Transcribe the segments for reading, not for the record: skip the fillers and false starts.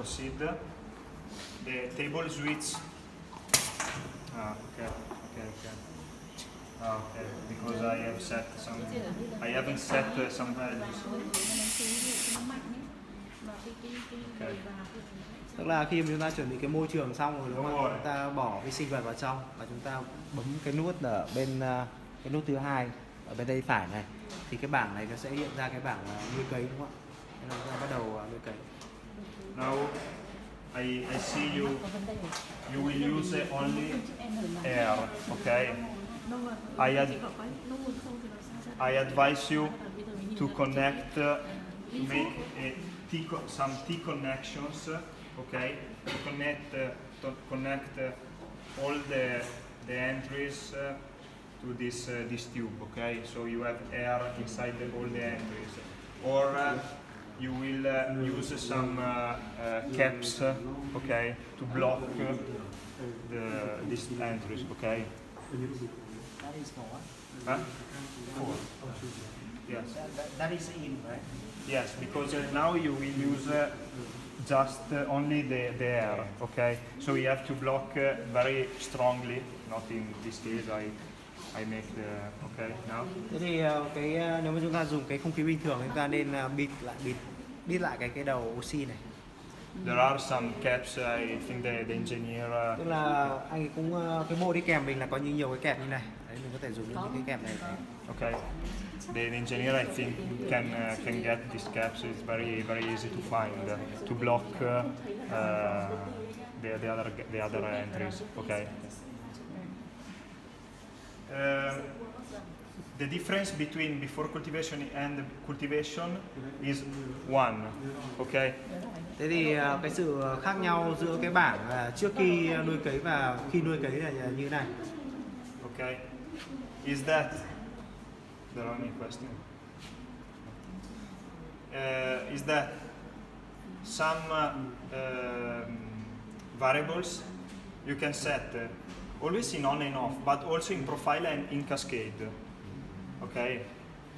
proceed. The table switch. Okay. Okay, because I have set some. I haven't set some values. Okay. Tức là khi mà chúng ta chuẩn bị cái môi trường xong rồi đúng không? Chúng ta bỏ cái sinh vật vào trong và chúng ta bấm cái nút ở bên cái nút thứ hai ở bên tay phải này, thì cái bảng này nó sẽ hiện ra cái bảng nuôi cấy đúng không ạ? Nên là chúng ta bắt đầu nuôi cấy. Now I see you will use only air, okay? I advise you to connect, make some T connections, okay? To connect all the entries to this tube, okay? So you have air inside all the entries, or you will use some caps, okay, to block these entries, okay? That is for what? Huh? 4. Yes. That is in, right? Yes, because now you will use just only the air, okay? So you have to block very strongly. Not in this case. I make the okay now. Thế thì nếu mà chúng ta dùng cái không khí bình thường, chúng ta nên bịt lại cái đầu oxy này. There are some caps. I think the engineer. Tức là anh ấy cũng cái bộ đi kèm mình là có nhiều cái kẹp như này. Đấy, mình có thể dùng những cái kẹp này. Okay. The engineer I think can get these caps. It's very easy to find to block the other entries. Okay. The difference between before cultivation and cultivation is 1. Okay. Thế thì cái sự khác nhau giữa cái bảng trước khi nuôi cấy và khi nuôi cấy là như thế này. Okay. Is that there are any questions? Is that some variables you can set always in on and off, but also in profile and in cascade. Okay.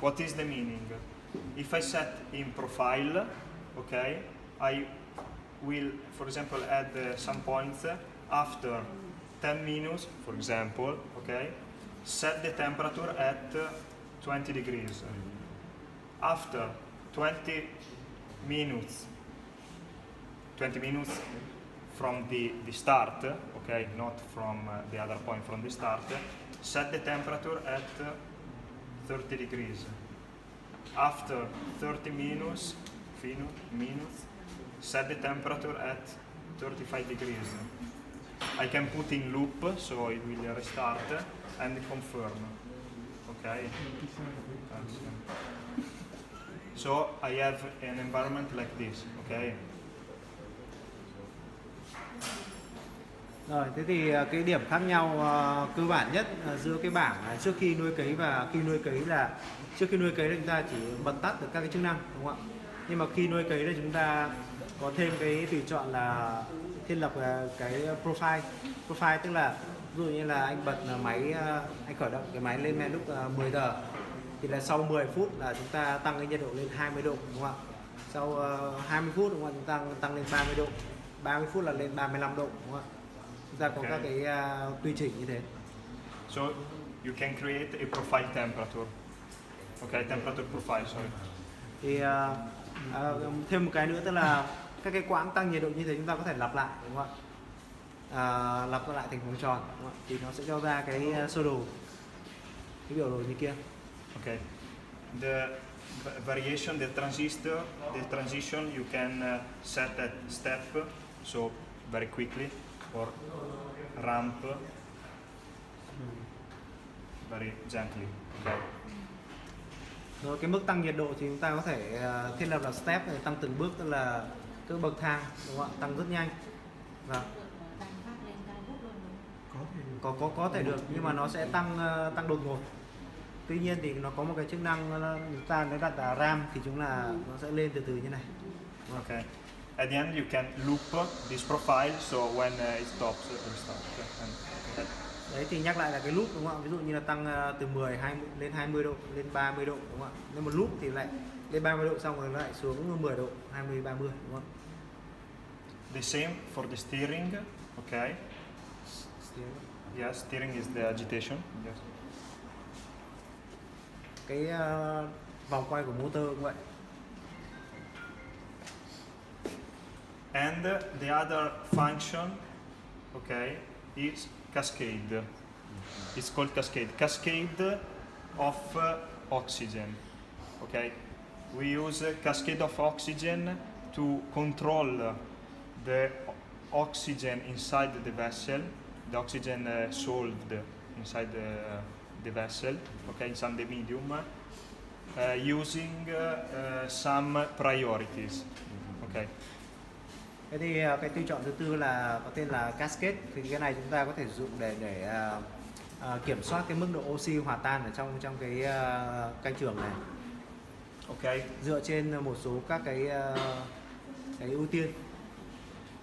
What is the meaning? If I set in profile, okay, I will, for example, add some points after 10 minutes, for example, okay, set the temperature at 20 degrees. After 20 minutes from the start, okay, not from the other point, from the start, set the temperature at 30 degrees. After 30 minutes, set the temperature at 35 degrees. I can put in loop, so it will restart and confirm. Okay. So I have an environment like this. Okay. Rồi, thế thì cái điểm khác nhau cơ bản nhất giữa cái bảng trước khi nuôi cấy và khi nuôi cấy là trước khi nuôi cấy là chúng ta chỉ bật tắt được các cái chức năng, đúng không ạ? Nhưng mà khi nuôi cấy là chúng ta có thêm cái tùy chọn là thiết lập cái profile, tức là ví dụ như là anh bật máy, anh khởi động cái máy lên lúc 10 giờ thì là sau 10 phút là chúng ta tăng cái nhiệt độ lên 20 độ, đúng không ạ? Sau 20 phút đúng không ạ, chúng ta tăng lên 30 độ, 30 phút là lên 35 độ, đúng không ạ? Chúng ta có các cái tùy chỉnh như thế. So you can create a profile temperature. Okay, temperature profile, sorry. Thì thêm một cái nữa tức là các cái quãng tăng nhiệt độ như thế chúng ta có thể lặp lại, đúng không ạ? Lặp lại thành vòng tròn, đúng không ạ? Thì nó sẽ cho ra cái sơ đồ, cái biểu đồ như kia. Okay. The variation, the transition you can set at step, so very quickly, or ramp very gently. Okay. Rồi cái mức tăng nhiệt độ thì chúng ta có thể thiết lập là step để tăng từng bước, tức là các bậc thang, đúng không ạ? Tăng rất nhanh. Vâng. Có thể được, nhưng mà nó sẽ tăng đột ngột. Tuy nhiên thì nó có một cái chức năng chúng ta nếu đặt là RAM thì nó sẽ lên từ từ như này. Okay. At the end you can loop this profile, so when it stops, it will stop. Đấy thì nhắc lại là cái loop, đúng không ạ? Ví dụ như là tăng từ 10 lên 20 độ, lên 30 độ, đúng không ạ? Nếu một loop thì lại lên 30 độ xong rồi lại xuống 10 độ, 20 30, đúng không ạ? The same for the steering. Okay. Yes, steering is the agitation. Yes. Cái vòng quay của motor cũng vậy. And the other function, okay, is cascade. It's called cascade. Cascade of oxygen. Okay, we use a cascade of oxygen to control the oxygen inside the vessel, the oxygen solved inside the vessel, okay, inside the medium, using some priorities. Okay. Thế thì cái tùy chọn thứ tư là có tên là cascade. Thì cái này chúng ta có thể sử dụng để kiểm soát cái mức độ oxy hòa tan ở trong cái canh trường này. Okay. Dựa trên một số các cái ưu tiên.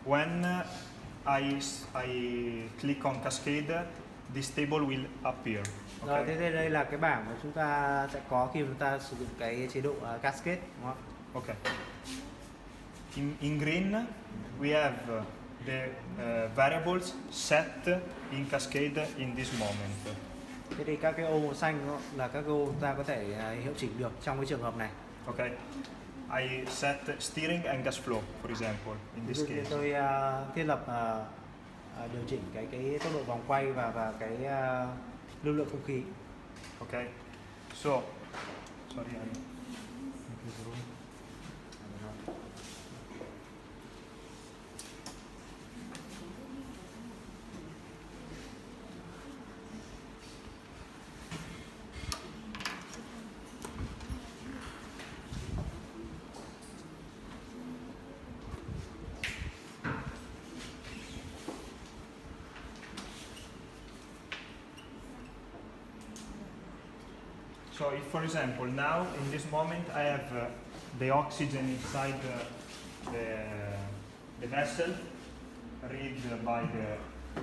When I click on cascade, this table will appear. Rồi, Okay. thế đây là cái bảng mà chúng ta sẽ có khi chúng ta sử dụng cái chế độ cascade, đúng không? Okay. In green, we have the variables set in cascade in this moment. Thế thì các cái ô màu xanh đó là các ô chúng ta có thể hiệu chỉnh được trong cái trường hợp này. Okay. I set steering and gas flow, for example, in this case. Tôi thiết lập điều chỉnh cái tốc độ vòng quay và cái lưu lượng không khí. Okay. So, sorry. So if, for example, now in this moment I have the oxygen inside the vessel, read by the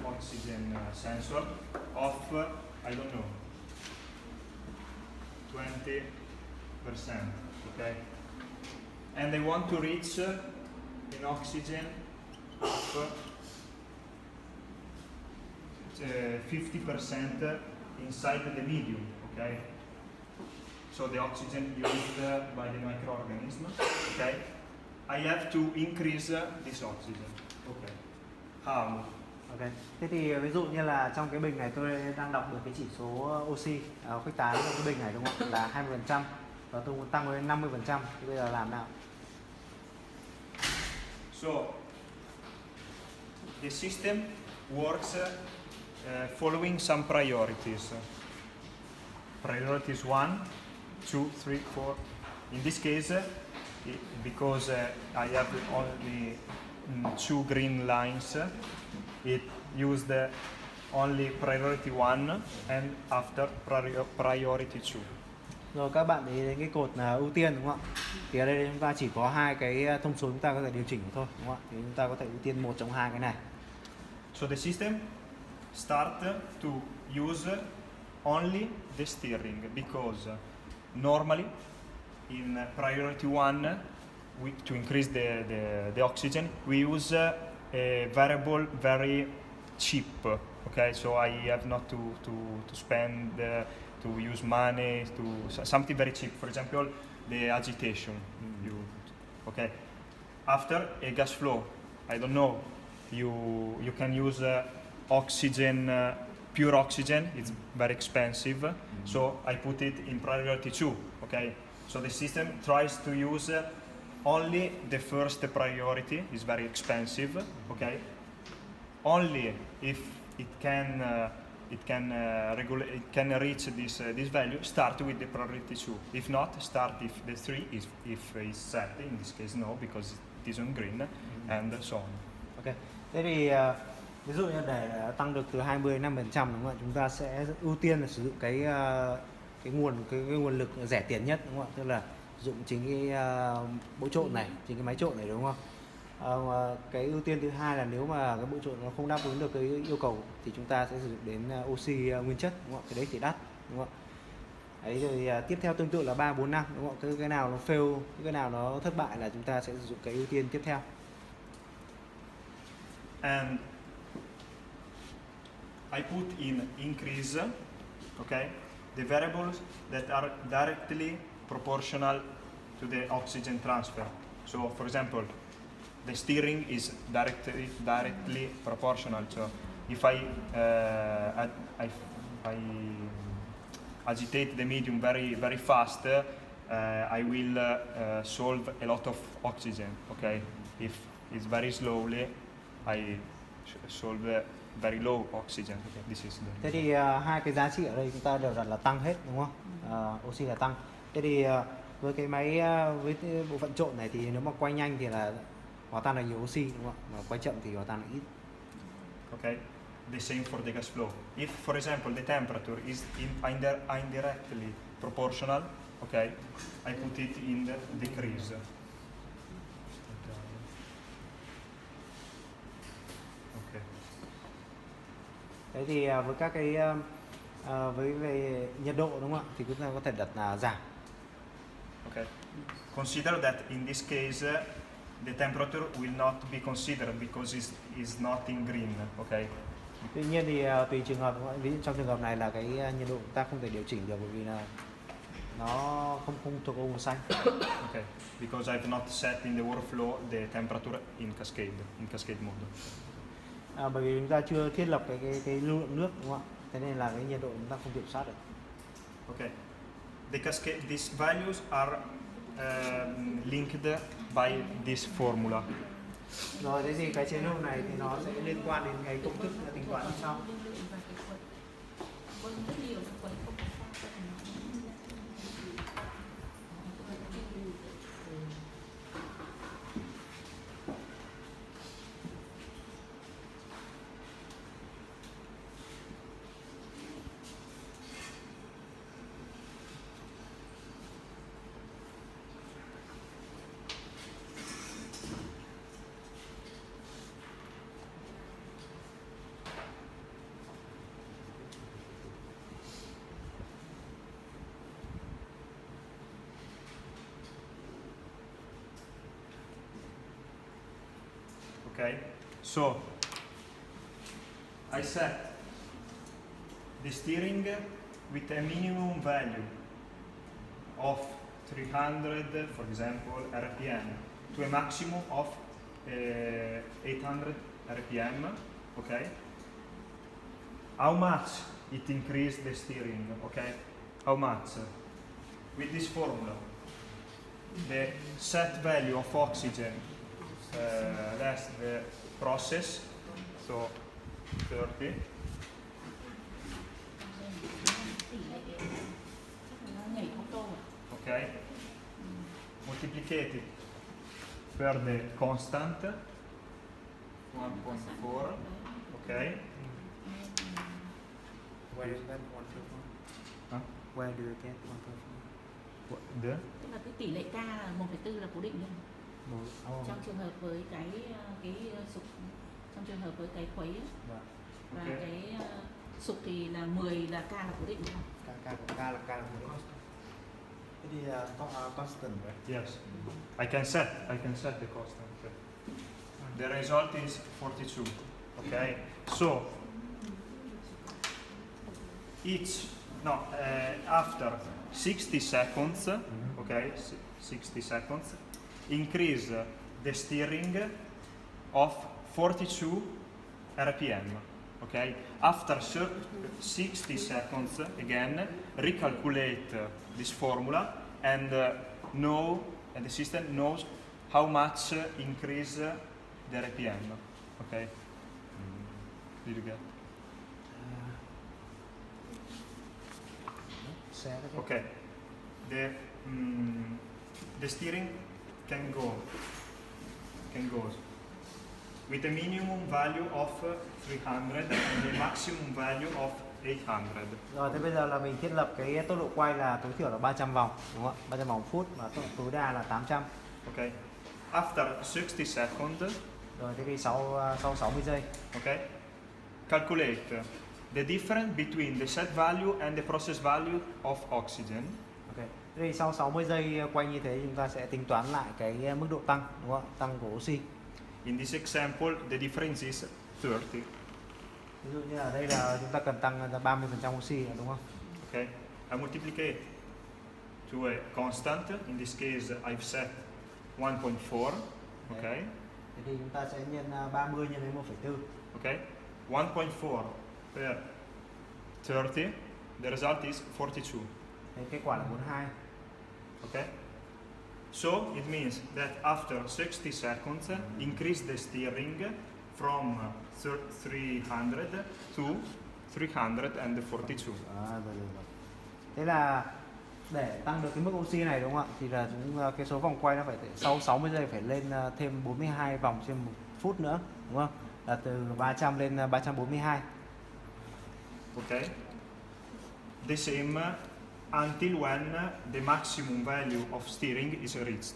oxygen sensor of, I don't know, 20%, okay? And I want to reach an oxygen of 50% inside the medium, okay? So the oxygen used by the microorganism, okay? I have to increase this oxygen, okay? How? Ok. Thế thì ví dụ như là trong cái bình này tôi đang đọc được cái chỉ số oxy khuếch tán trong cái bình này, đúng không? Là 20% và tôi muốn tăng lên 50%. Thì bây giờ làm nào? So the system works following some priorities. Priorities 1, 2, 3, 4. In this case, because I have only 2 green lines, it used only priority 1 and after priority 2. Rồi các bạn thấy đến cái cột ưu tiên, đúng không ạ? Thì ở đây chúng ta chỉ có hai cái thông số chúng ta có thể điều chỉnh thôi, đúng không ạ? Thì chúng ta có thể ưu tiên một trong hai cái này. So the system start to use only the steering because normally in priority 1 to increase the oxygen we use a variable very cheap, okay? So I have not to spend to use money to something very cheap, for example the agitation. Okay, after a gas flow, I don't know, you can use oxygen, pure oxygen. It's very expensive, so I put it in priority 2, okay? So the system tries to use only the first priority, is very expensive, okay? Only if it can regulate, it can reach this value, start with the priority 2. If not, start if the 3 is set. In this case, no, because it is on green, and so on. Ok. Thế thì ví dụ như để tăng được từ 20 đến 5%, đúng không ạ? Chúng ta sẽ ưu tiên là sử dụng cái nguồn lực rẻ tiền nhất, đúng không ạ? Tức là dụng chính cái bộ trộn này, chính cái máy trộn này, đúng không? Cái ưu tiên thứ hai là nếu mà cái bộ trộn nó không đáp ứng được cái yêu cầu thì chúng ta sẽ sử dụng đến oxy nguyên chất, đúng không? Cái đấy thì đắt, đúng không? Đấy, rồi tiếp theo tương tự là 3, 4, 5, đúng không? Cái nào nó fail, cái nào nó thất bại là chúng ta sẽ sử dụng cái ưu tiên tiếp theo. and I put in increase, okay, the variables that are directly proportional to the oxygen transfer. So, for example, the steering is directly proportional. So, if I agitate the medium very fast, I will solve a lot of oxygen. Okay, if it's very slowly, I solve very low oxygen. Okay, this is Thế thì hai cái giá trị ở đây chúng ta đều đặt là tăng hết, đúng không? Oxy là tăng. Thế thì với cái máy với cái bộ phận trộn này thì nếu mà quay nhanh thì là hòa tan là nhiều oxy, đúng không? Mà quay chậm thì hòa tan là ít. Okay, the same for the gas flow. If, for example, the temperature is indirectly proportional, okay, I put it in the decrease. Okay. Thế thì với các cái với về nhiệt độ, đúng không ạ? Thì chúng ta có thể đặt là giảm. Okay. Consider that in this case the temperature will not be considered because it's not in green. Okay. Tuy nhiên thì tùy trường hợp, đúng không? Ví dụ trong trường hợp này là cái nhiệt độ chúng ta không thể điều chỉnh được bởi vì là nó không thuộc ô màu xanh. Okay. Because I've not set in the workflow the temperature in cascade mode. Bởi vì chúng ta chưa thiết lập cái lưu lượng nước, đúng không ạ? Thế nên là cái nhiệt độ chúng ta không kiểm soát được. Okay. These values are linked by this formula. Rồi, thế thì cái chế độ này thì nó sẽ liên quan đến cái công thức tính toán như sau. Okay, so I set the steering with a minimum value of 300, for example, RPM to a maximum of 800 RPM. Okay, how much it increased the steering? Okay, how much? With this formula, the set value of oxygen less the process, so 30. Okay, multiplicated per the constant 1.4. Okay. Where do you get 1.4? Huh? Where do you get 1.4? The? Tức là cái tỷ lệ K là 1,4 là cố định thôi. Trong trường hợp với cái sục, trong trường hợp với cái khuấy ấy, và Okay. cái sục thì là 10 là K là cố định không? K là cố định. Thế thì constant, right? Yes, I can set the constant. The result is 42. Okay, so after 60 seconds, okay, 60 seconds, increase the steering of 42 RPM. Okay, after 60 seconds again, recalculate this formula and the system knows how much increase the RPM. Okay, did you get? Okay, the steering can go with a minimum value of 300 and the maximum value of 800. Rồi, thế bây giờ là mình thiết lập cái tốc độ quay là tối thiểu là 300 vòng, đúng không ạ? 300 vòng phút và tốc độ tối đa là 800. Okay. After 60 seconds. Rồi, thế thì sau 60 giây. Okay. Calculate the difference between the set value and the process value of oxygen. Okay. Thế thì sau 60 giây quay như thế chúng ta sẽ tính toán lại cái mức độ tăng, đúng không ạ? Tăng của oxy. In this example, the difference is 30. Ví dụ như ở đây là chúng ta cần tăng ra 30% oxy, đúng không? Okay, I multiply to a constant. In this case, I've set 1.4. Okay. Thế thì chúng ta sẽ nhân 30 nhân với 1,4. Okay, 1.4 per 30. The result is 42. Thế kết quả là 42. Okay. So it means that after 60 seconds, increase the steering from 300 to 342. Rồi. Thế là để tăng được cái mức oxy này, đúng không ạ? Thì là cái số vòng quay nó phải sau 60 giây phải lên thêm 42 vòng trên 1 phút nữa, đúng không? Là từ 300 lên 342. Okay. The same until when the maximum value of steering is reached.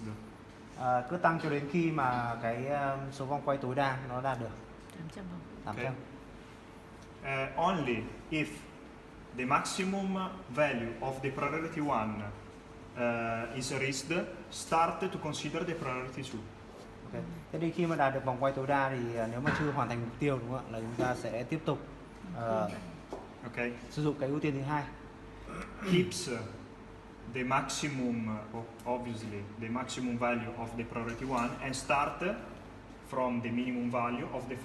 Cứ tăng cho đến khi mà cái số vòng quay tối đa nó đạt được 800 vòng. 800. Okay. Only if the maximum value of the priority 1 is reached, start to consider the priority 2. Okay. Thế thì khi mà đạt được vòng quay tối đa thì nếu mà chưa hoàn thành mục tiêu, đúng không ạ, là chúng ta sẽ tiếp tục Okay. sử dụng cái ưu tiên thứ hai. Keeps the maximum, obviously, the maximum value of the priority 1 and start from the minimum value of the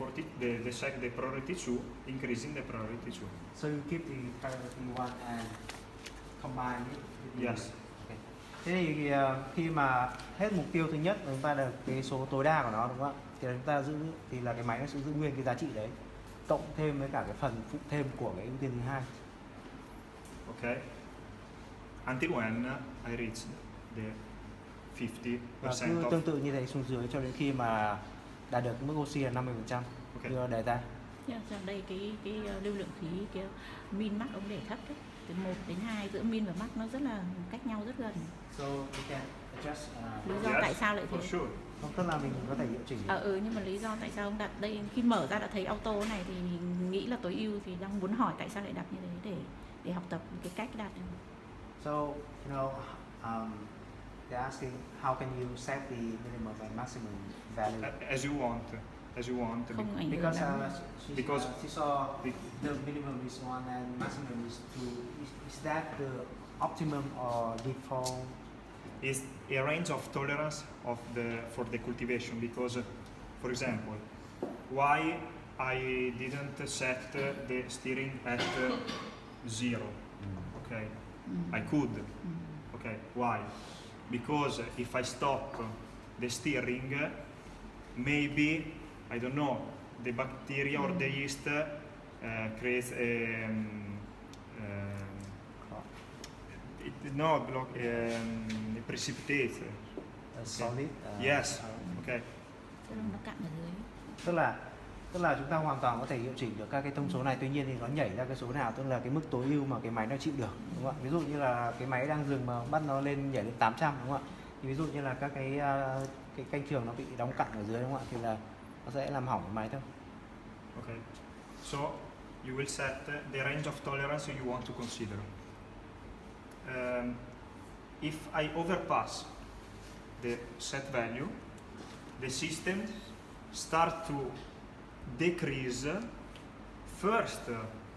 priority 2, increasing the priority 2. So you keep the priority one and combine it with Yes. Okay. Thế thì khi mà hết mục tiêu thứ nhất chúng ta được cái số tối đa của nó, đúng không ạ? Thì chúng ta giữ, thì là cái máy nó sẽ giữ nguyên cái giá trị đấy, cộng thêm với cả cái phần phụ thêm của cái ưu tiên thứ hai. Okay. Until when I reach the 50% Và cứ of. tương tự như thế xuống dưới cho đến khi mà đạt được mức oxy là 50%. Okay. Như đề ta. Trong đây cái lưu lượng khí, cái min max ông để thấp đấy, từ 1 đến 2 giữa min và max nó rất là cách nhau rất gần. So we can adjust. Lý do tại sao lại thế? For sure. Không, tức là mình có thể điều chỉnh. Nhưng mà lý do tại sao ông đặt đây, khi mở ra đã thấy auto này thì mình nghĩ là tối ưu, thì đang muốn hỏi tại sao lại đặt như thế để học tập cái cách đặt. So, you know, they're asking how can you set the minimum and maximum value? As you want. Không ảnh hưởng Because lắm. she saw the minimum is 1 and maximum is 2. Is that the optimum or default? Is a range of tolerance for the cultivation, because, for example, why I didn't set the steering at 0? Okay, I could. Okay, why? Because if I stop the steering, maybe, I don't know, the bacteria or the yeast creates a precipitate. Solid. Yes. Okay. Tức là nó cạn ở dưới. Tức là chúng ta hoàn toàn có thể hiệu chỉnh được các cái thông số này, tuy nhiên thì nó nhảy ra cái số nào, tức là cái mức tối ưu mà cái máy nó chịu được, đúng không ạ? Ví dụ như là cái máy đang dừng mà bắt nó lên nhảy lên 800, đúng không ạ? Thì ví dụ như là các cái canh trường nó bị đóng cặn ở dưới, đúng không ạ? Thì là nó sẽ làm hỏng cái máy thôi. Okay. So you will set the range of tolerance you want to consider. If I overpass the set value, the system start to decrease first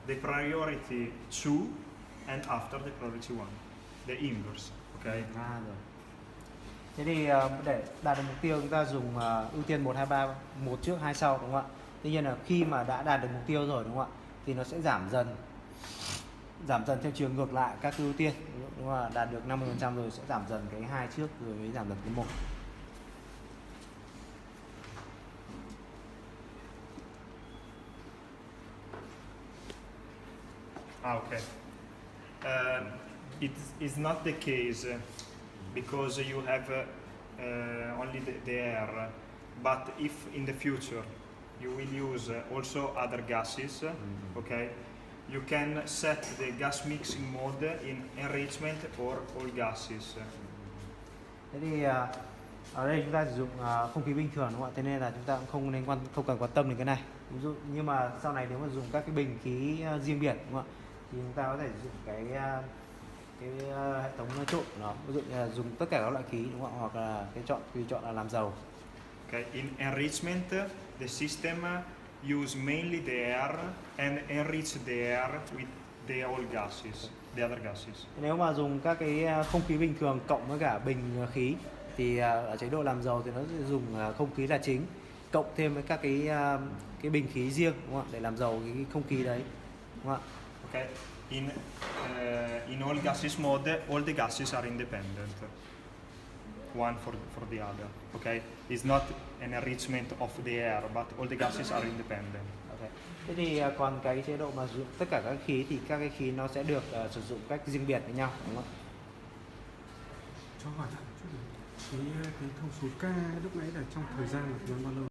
the priority 2 and after the priority 1, the inverse. Okay. Rồi. Thế thì để đạt được mục tiêu chúng ta dùng ưu tiên 1, 2, 3, 1 trước 2 sau, đúng không ạ? Tuy nhiên là khi mà đã đạt được mục tiêu rồi, đúng không ạ? Thì nó sẽ giảm dần theo chiều ngược lại các ưu tiên, đúng không ạ? Đạt được 50% rồi sẽ giảm dần cái 2 trước rồi mới giảm dần cái 1. Okay. It is not the case because you have only the air, but if in the future you will use also other gases, okay, you can set the gas mixing mode in enrichment or all gases. Thế thì ở đây chúng ta sử dụng không khí bình thường, đúng không ạ? Thế nên là chúng ta cũng không cần quan tâm đến cái này. Ví dụ nhưng mà sau này nếu mà dùng các cái bình khí riêng biệt, đúng không ạ? Thì chúng ta có thể sử dụng cái hệ thống trộn của nó, ví dụ như là dùng tất cả các loại khí, đúng không ạ? Hoặc là tùy chọn là làm dầu. Okay. In enrichment, the system use mainly the air and enrich the air with the all gases, the other gases. Nếu mà dùng các cái không khí bình thường cộng với cả bình khí thì ở chế độ làm dầu thì nó sẽ dùng không khí là chính, cộng thêm với các cái bình khí riêng, đúng không? Để làm dầu cái không khí đấy, đúng không? Okay. In all gases mode, all the gases are independent, one for the other. Okay. It's not an enrichment of the air, but all the gases are independent. Okay. Thế thì còn cái chế độ mà dùng tất cả các khí thì các cái khí nó sẽ được sử dụng cách riêng biệt với nhau, đúng không? Cho hỏi lại chút nữa. Cái thông số K lúc nãy là trong thời gian là bao lâu?